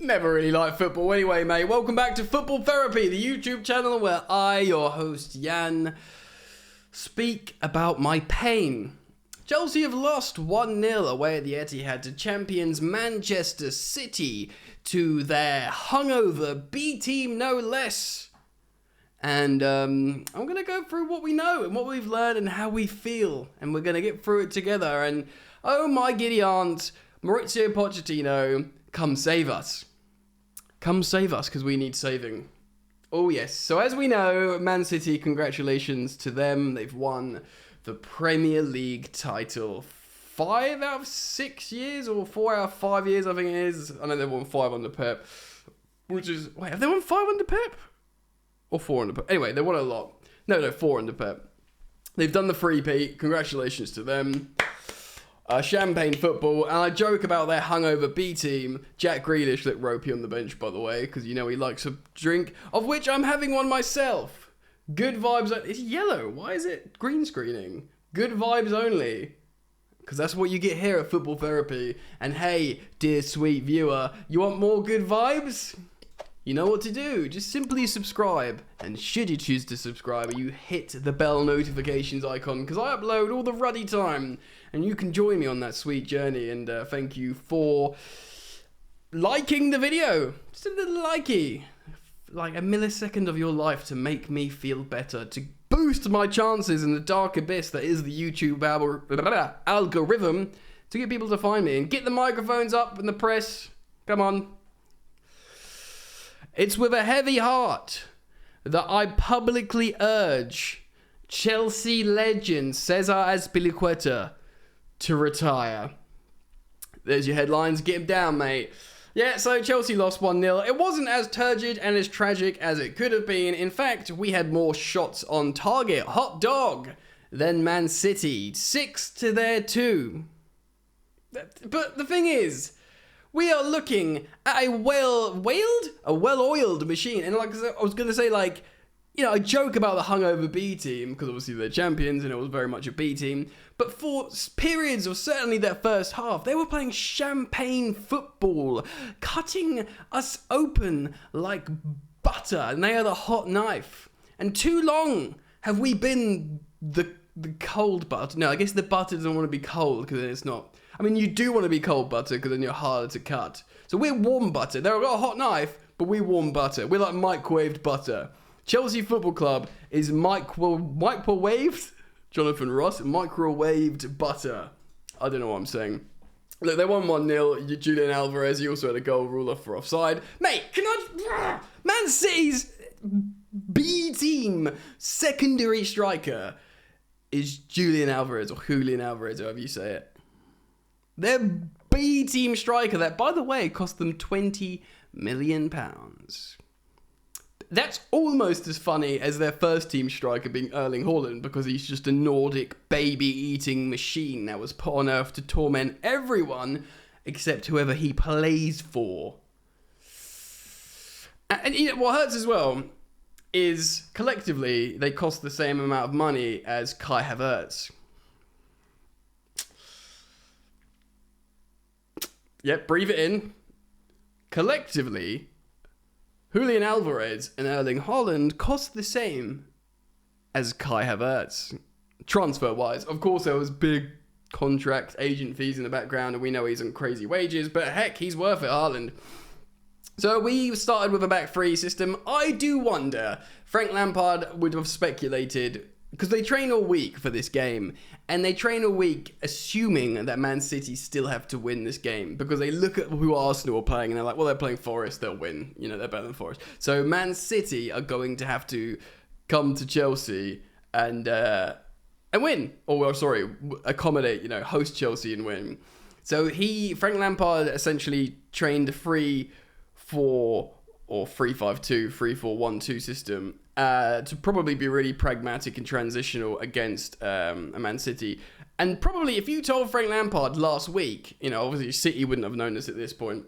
Never really liked football anyway, mate. Welcome back to Football Therapy, the YouTube channel where I, your host Jan, speak about my pain. Chelsea have lost 1-0 away at the Etihad to champions Manchester City, to their hungover B team no less. And I'm going to go through what we know and what we've learned and how we feel. And we're going to get through it together. And oh my giddy aunt, Maurizio Pochettino, come save us. Come save us, because we need saving. Oh yes, so as we know, Man City, congratulations to them. They've won the Premier League title 5 out of 6 years, or 4 out of 5 years, I think it is. I know they've won 5 under Pep, which is... Wait, have they won 5 under Pep? Or 4 under Pep? Anyway, they won a lot. No, 4 under Pep. They've done the three-peat. Congratulations to them. Champagne football, and I joke about their hungover B team. Jack Grealish looked ropey on the bench, by the way, because you know he likes a drink, of which I'm having one myself. Good vibes. It's yellow. Why is it green screening? Good vibes only, because that's what you get here at Football Therapy. And hey, dear sweet viewer, you want more good vibes? You know what to do. Just simply subscribe. And should you choose to subscribe, you hit the bell notifications icon, because I upload all the ruddy time. And you can join me on that sweet journey. And thank you for liking the video. Just a little likey. Like a millisecond of your life to make me feel better. To boost my chances in the dark abyss that is the YouTube algorithm. To get people to find me. And get the microphones up and the press. Come on. It's with a heavy heart that I publicly urge Chelsea legend Cesar Azpilicueta to retire. There's your headlines. Get him down, mate. Yeah, so Chelsea lost 1-0. It wasn't as turgid and as tragic as it could have been. In fact, we had more shots on target, hot dog, than Man City. 6 to their 2. But the thing is, we are looking at a well-oiled machine. And like I was going to say, like, you know, I joke about the hungover B team, because obviously they're champions and it was very much a B team. But for periods of certainly that first half, they were playing champagne football, cutting us open like butter. And they are the hot knife. And too long have we been the cold butter. No, I guess the butter doesn't want to be cold, because then it's not... I mean, you do want to be cold butter, because then you're harder to cut. So we're warm butter. They've got a hot knife, but we're warm butter. We're like microwaved butter. Chelsea Football Club is microwaved? Jonathan Ross, microwaved butter. I don't know what I'm saying. Look, they won 1-0. Julian Alvarez, he also had a goal ruler for offside. Mate, can I... Man City's B team secondary striker is Julian Alvarez, or Julian Alvarez, however you say it. Their B team striker, that, by the way, cost them £20 million. That's almost as funny as their first team striker being Erling Haaland, because he's just a Nordic baby-eating machine that was put on earth to torment everyone except whoever he plays for. And you know, what hurts as well is, collectively, they cost the same amount of money as Kai Havertz. Yep, breathe it in. Collectively, Julian Alvarez and Erling Haaland cost the same as Kai Havertz, transfer-wise. Of course, there was big contract agent fees in the background, and we know he's on crazy wages, but heck, he's worth it, Haaland. So we started with a back three system. I do wonder, Frank Lampard would have speculated, because they train all week for this game, and they train all week assuming that Man City still have to win this game, because they look at who Arsenal are playing and they're like, well, they're playing Forest, they'll win. You know, they're better than Forest. So Man City are going to have to come to Chelsea and win. Or, well, sorry, accommodate, you know, host Chelsea and win. So Frank Lampard essentially trained a 3-4 or 3-5-2, 3-4-1-2 system to probably be really pragmatic and transitional against a Man City. And probably if you told Frank Lampard last week, you know, obviously City wouldn't have known this at this point.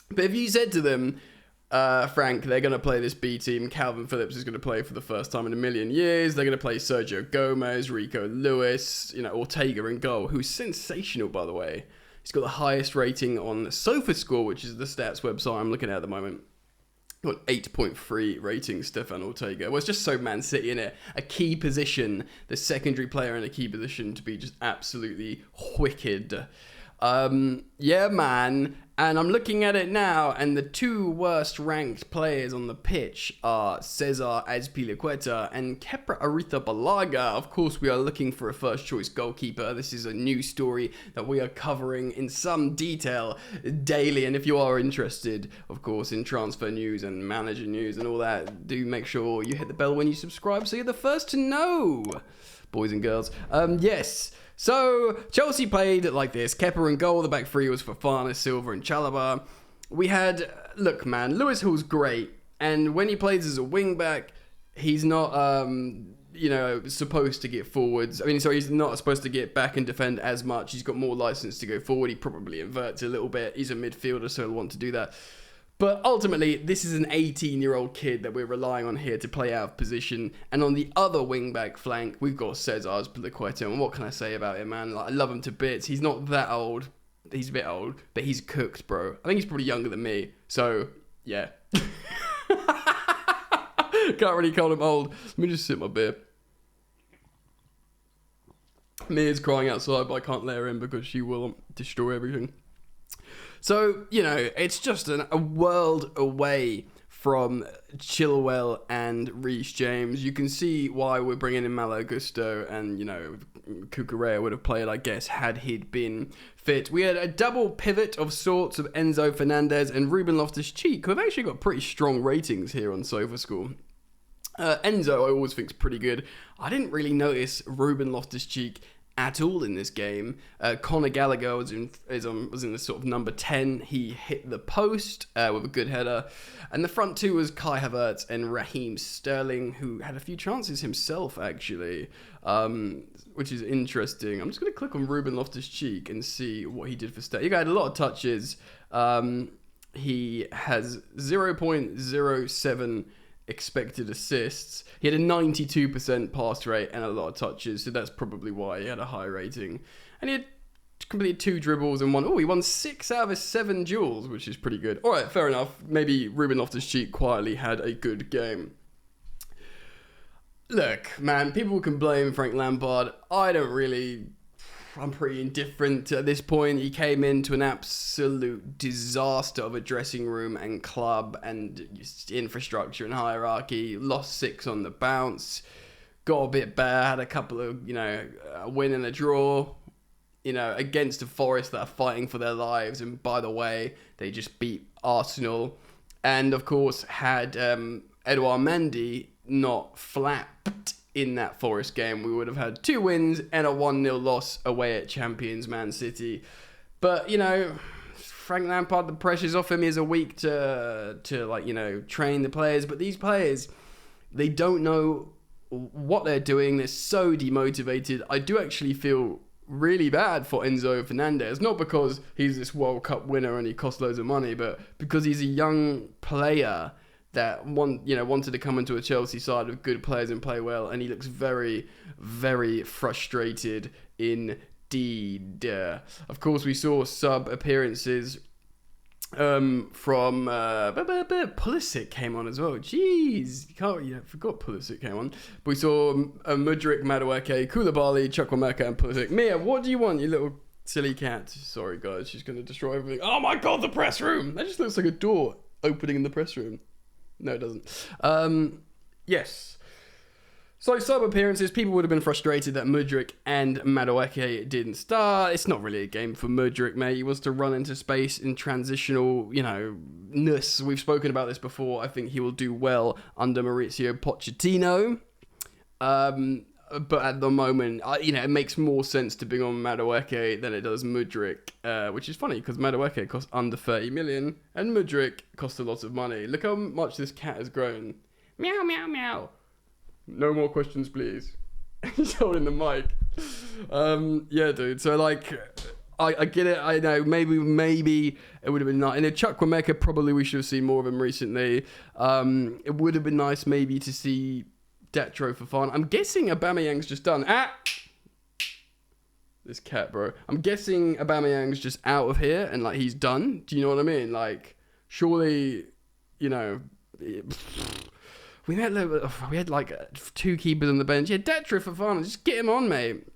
But if you said to them, Frank, they're going to play this B team, Calvin Phillips is going to play for the first time in a million years, they're going to play Sergio Gomez, Rico Lewis, you know, Ortega in goal, who's sensational, by the way. He's got the highest rating on SofaScore, which is the stats website I'm looking at the moment. Got 8.3 rating, Stefan Ortega. Well, it's just so Man City in it. A key position, the secondary player in a key position to be just absolutely wicked. Yeah, man. And I'm looking at it now, and the two worst ranked players on the pitch are Cesar Azpilicueta and Kepa Arrizabalaga. Of course, we are looking for a first choice goalkeeper. This is a new story that we are covering in some detail daily. And if you are interested, of course, in transfer news and manager news and all that, do make sure you hit the bell when you subscribe so you're the first to know, boys and girls. Yes. So, Chelsea played like this. Kepa in goal. The back three was Fofana, Silva and Chalobah. We had... Look, man, Lewis Hall's great. And when he plays as a wing-back, he's not, supposed to get forwards. He's not supposed to get back and defend as much. He's got more license to go forward. He probably inverts a little bit. He's a midfielder, so he'll want to do that. But ultimately, this is an 18-year-old kid that we're relying on here to play out of position. And on the other wing-back flank, we've got Cesar Azpilicueta. And what can I say about him, man? Like, I love him to bits. He's not that old. He's a bit old, but he's cooked, bro. I think he's probably younger than me. So, yeah. Can't really call him old. Let me just sip my beer. Mia's crying outside, but I can't let her in because she will destroy everything. So, it's just a world away from Chilwell and Reece James. You can see why we're bringing in Malo Gusto, and, Cucurella would have played, I guess, had he been fit. We had a double pivot of sorts of Enzo Fernandez and Ruben Loftus-Cheek, who have actually got pretty strong ratings here on SofaScore. Enzo, I always think, is pretty good. I didn't really notice Ruben Loftus-Cheek at all in this game. Conor Gallagher was in the sort of number 10. He hit the post with a good header. And the front two was Kai Havertz and Raheem Sterling, who had a few chances himself, actually, which is interesting. I'm just going to click on Ruben Loftus-Cheek and see what he did for Sterling. He had a lot of touches. He has 0.07 expected assists. He had a 92% pass rate and a lot of touches, so that's probably why he had a high rating. And he had completed 2 dribbles and he won 6 out of his 7 duels, which is pretty good. Alright, fair enough. Maybe Ruben Loftus-Cheek quietly had a good game. Look, man, people can blame Frank Lampard. I'm pretty indifferent at this point. He came into an absolute disaster of a dressing room and club and infrastructure and hierarchy. Lost 6 on the bounce. Got a bit bad. Had a couple of, a win and a draw, against a Forest that are fighting for their lives. And by the way, they just beat Arsenal. And of course, had Edouard Mendy not flapped in that Forest game, we would have had 2 wins and a 1-0 loss away at champions Man City. But, Frank Lampard, the pressure's off him. He has a week to train the players. But these players, they don't know what they're doing. They're so demotivated. I do actually feel really bad for Enzo Fernandez. Not because he's this World Cup winner and he costs loads of money, but because he's a young player that wanted to come into a Chelsea side with good players and play well, and he looks very, very frustrated indeed. Of course, we saw sub appearances from Pulisic came on as well. Jeez, I forgot Pulisic came on. But we saw Mudryk, Madueke, Koulibaly, Chukwuemeka, and Pulisic. Mia, what do you want, you little silly cat? Sorry, guys, she's going to destroy everything. Oh my god, the press room! That just looks like a door opening in the press room. No, it doesn't. Yes. So, sub appearances, people would have been frustrated that Mudryk and Madueke didn't start. It's not really a game for Mudryk, mate. He wants to run into space in transitional, ness. We've spoken about this before. I think he will do well under Mauricio Pochettino. But at the moment, it makes more sense to bring on Madueke than it does Mudryk, which is funny because Madueke costs under 30 million and Mudryk costs a lot of money. Look how much this cat has grown. Meow, meow, meow. No more questions, please. He's holding the mic. Yeah, dude. So, I get it. I know. Maybe it would have been nice. And Chukwuemeka, probably we should have seen more of him recently. It would have been nice maybe to see Datro for fun. I'm guessing Aubameyang's just done. This cat, bro. I'm guessing Aubameyang's just out of here and like he's done. Do you know what I mean? Like, surely, you know, we had like 2 keepers on the bench. Yeah, Detra for fun. Just get him on, mate.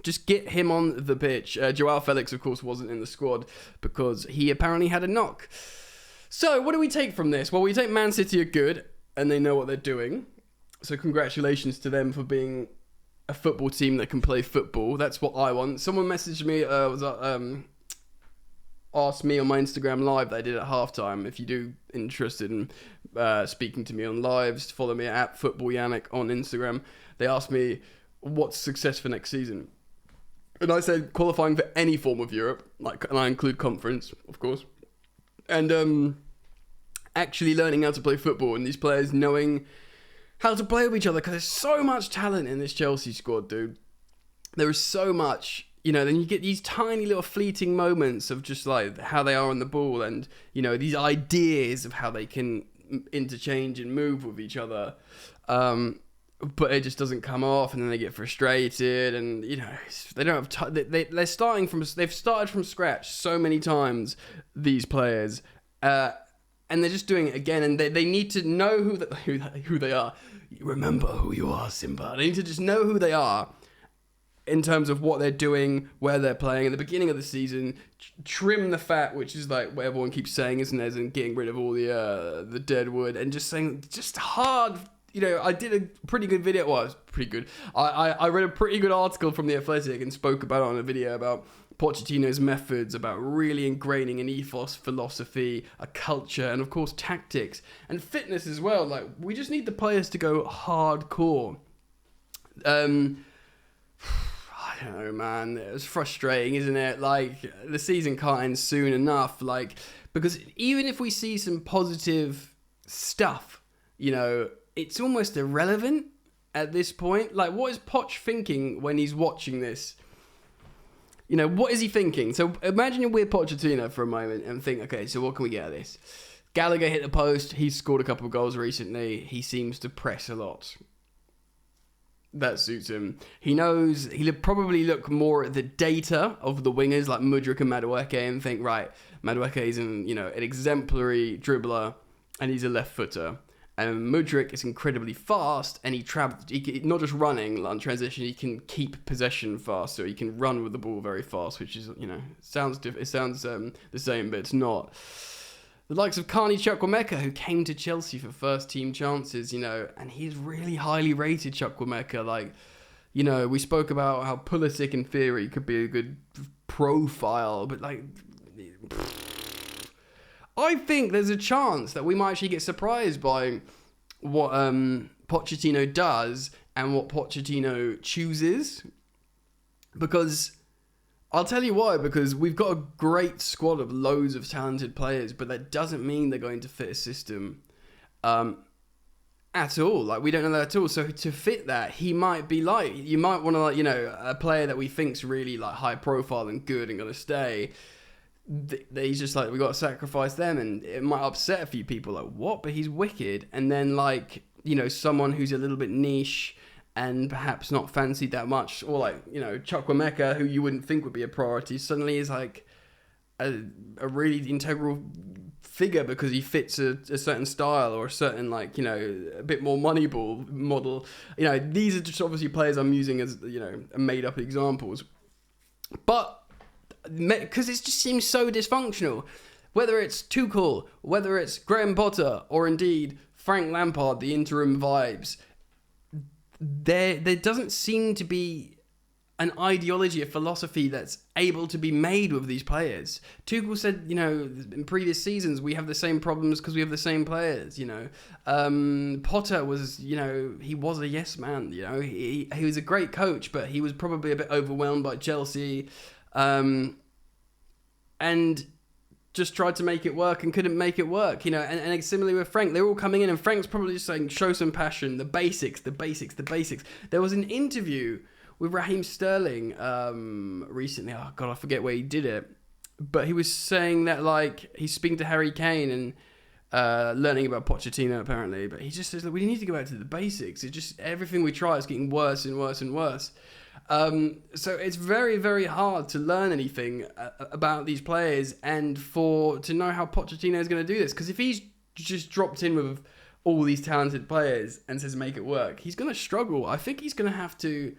Just get him on the pitch. Joao Felix, of course, wasn't in the squad because he apparently had a knock. So, what do we take from this? Well, we take Man City are good and they know what they're doing. So, congratulations to them for being a football team that can play football. That's what I want. Someone messaged me, asked me on my Instagram live that I did at halftime. If you do interested in speaking to me on lives, follow me at FootballYannick on Instagram. They asked me what's success for next season. And I said qualifying for any form of Europe, and I include conference, of course. And actually learning how to play football and these players knowing how to play with each other, because there's so much talent in this Chelsea squad, dude. There is so much, you know, then you get these tiny little fleeting moments of just like how they are on the ball and, you know, these ideas of how they can interchange and move with each other. But it just doesn't come off, and then they get frustrated, and you know they don't have time. They've started from scratch so many times, these players, and they're just doing it again. And they need to know who they are. Remember who you are, Simba. They need to just know who they are in terms of what they're doing, where they're playing. At the beginning of the season, trim the fat, which is like what everyone keeps saying, isn't it? And getting rid of all the dead wood, and just saying just hard. You know, I did a pretty good video. Well, it was pretty good. I read a pretty good article from The Athletic and spoke about it on a video about Pochettino's methods, about really ingraining an ethos, philosophy, a culture, and of course tactics and fitness as well. Like, we just need the players to go hardcore. I don't know, man. It was frustrating, isn't it? Like, the season can't end soon enough. Like, because even if we see some positive stuff, you know, it's almost irrelevant at this point. Like, what is Poch thinking when he's watching this? You know, what is he thinking? So imagine we're Pochettino for a moment and think, okay, so what can we get out of this? Gallagher hit the post. He's scored a couple of goals recently. He seems to press a lot. That suits him. He knows he'll probably look more at the data of the wingers like Mudryk and Madueke and think, right, Madueke is an exemplary dribbler and he's a left footer. And Mudryk is incredibly fast, and he not just running on transition, he can keep possession fast, so he can run with the ball very fast, which is, you know, sounds the same, but it's not. The likes of Carney Chukwuemeka, who came to Chelsea for first team chances, you know, and he's really highly rated, Chukwuemeka. Like, you know, we spoke about how Pulisic in theory could be a good profile, but like, I think there's a chance that we might actually get surprised by what Pochettino does and what Pochettino chooses. Because I'll tell you why. Because we've got a great squad of loads of talented players, but that doesn't mean they're going to fit a system at all. Like, we don't know that at all. So to fit that, he might be like, you might want to, like, you know, a player that we think's really like high profile and good and going to stay. He's just like, we got to sacrifice them, and it might upset a few people, like, what? But he's wicked. And then, like, you know, someone who's a little bit niche and perhaps not fancied that much, or like, you know, Chukwuemeka, who you wouldn't think would be a priority, suddenly is like a really integral figure because he fits a certain style or a certain, like, you know, a bit more Moneyball model. You know, these are just obviously players I'm using as, you know, made up examples, but because it just seems so dysfunctional. Whether it's Tuchel, whether it's Graham Potter, or indeed Frank Lampard, the interim vibes, there doesn't seem to be an ideology, a philosophy that's able to be made with these players. Tuchel said, you know, in previous seasons, we have the same problems because we have the same players, you know. Potter was, you know, he was a yes man, you know. He was a great coach, but he was probably a bit overwhelmed by Chelsea. And just tried to make it work and couldn't make it work, you know, and similarly with Frank, they're all coming in and Frank's probably just saying, show some passion, the basics. There was an interview with Raheem Sterling recently, oh God, I forget where he did it, but he was saying that, like, he's speaking to Harry Kane learning about Pochettino apparently, but he just says that we need to go back to the basics. It just, everything we try is getting worse and worse and worse. So it's very, very hard to learn anything about these players and to know how Pochettino is going to do this. Because if he's just dropped in with all these talented players and says make it work, he's going to struggle. I think he's going to have to,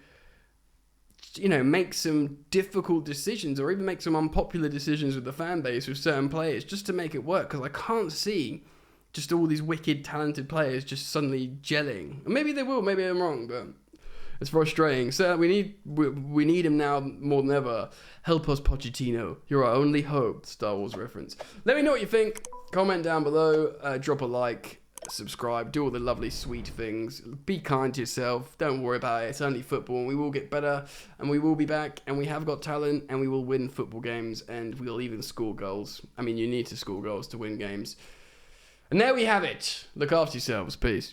make some difficult decisions or even make some unpopular decisions with the fan base with certain players just to make it work. Because I can't see just all these wicked, talented players just suddenly gelling. Maybe they will, maybe I'm wrong, but it's frustrating. So we need him now more than ever. Help us, Pochettino. You're our only hope. Star Wars reference. Let me know what you think. Comment down below. Drop a like. Subscribe. Do all the lovely, sweet things. Be kind to yourself. Don't worry about it. It's only football. And we will get better. And we will be back. And we have got talent. And we will win football games. And we'll even score goals. I mean, you need to score goals to win games. And there we have it. Look after yourselves. Peace.